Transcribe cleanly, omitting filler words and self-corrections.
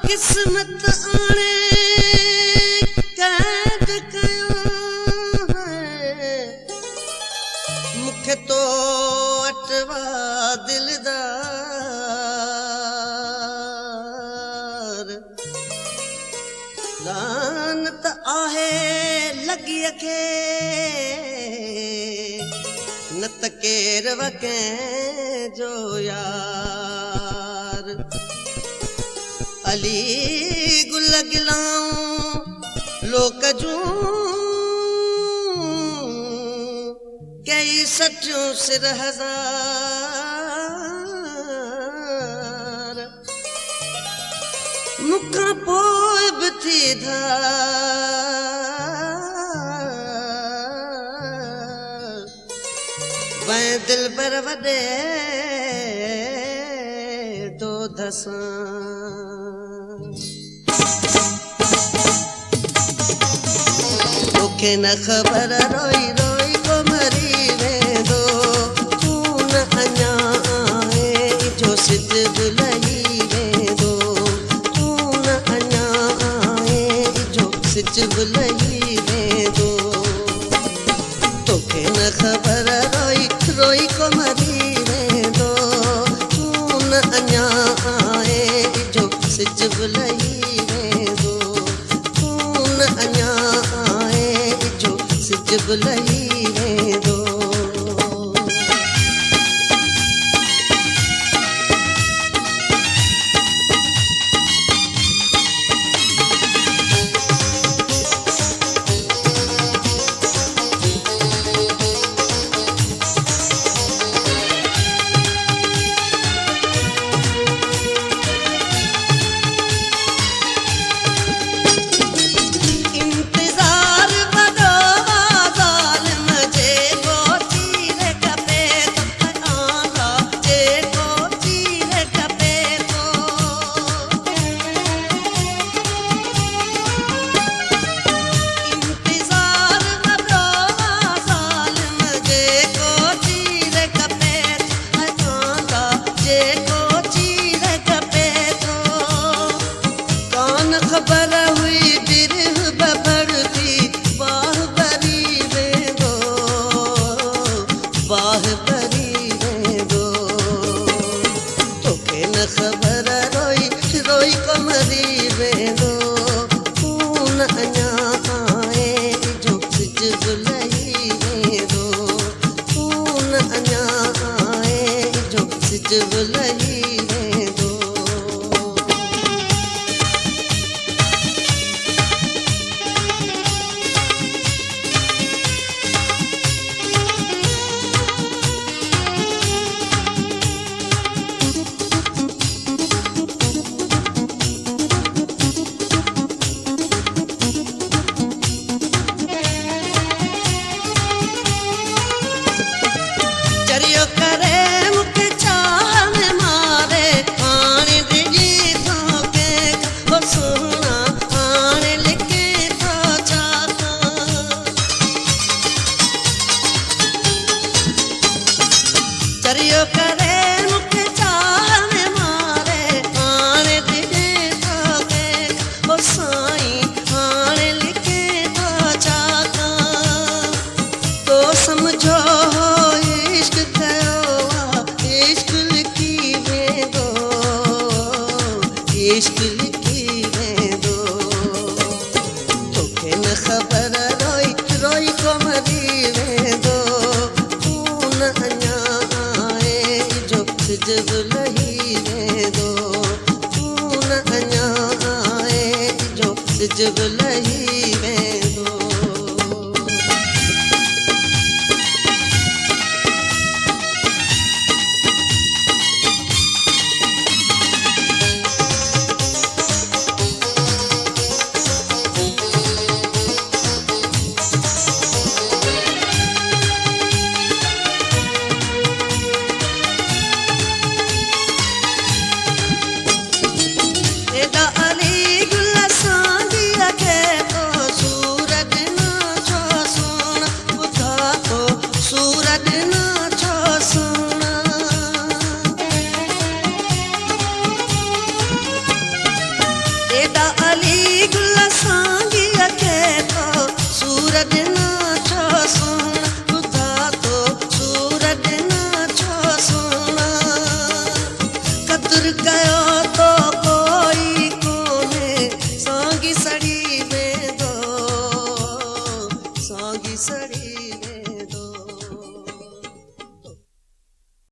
किस्मत आने कैद कयो है मुखे तो अटवा दिलदार लानत आहे लगी के न त केर वके जो यार अली गुल गिलाऊं लोक जूं कई सचूं सिर हजार मुखा पोइ बि थी धार वै दिल बर वॾे तो धसां के न खबर रोई रोई को मरी वेंदो तू न अञा आए जो सिज बुलही वेंदो तू न अञा आए जो सिज बुलही वेंदो तोखे न खबर रोई रोई को मरी वेंदो तू न अञा आए जो सिज बुलही वेंदो तू न अञा बुलही वेंदो खबर हुई बिरह बभड़ती बाह बरी वेंदो बाह बरी वेंदो तोखे न खबर रोई रोई को मरी वेंदो तू न अञा आए जो सिज बुलही वेंदो तू न अञा आए जो सिज बुलही वेंदो चरियो करे मुखे चाह में मारे आने दिजी थोके हो सुना आने लिखे तो चाहता चरियो करे मुखे चाह में मारे आने दिजी थोके हो साईं आने लिखे तो चाहता तो समझो इश्क लिखी वेंदो तोखे न खबर रोई रोई को मरी वेंदो तू न अञा आए जो सिज बुलही वेंदो तू न अञा आए जो सिज बुलही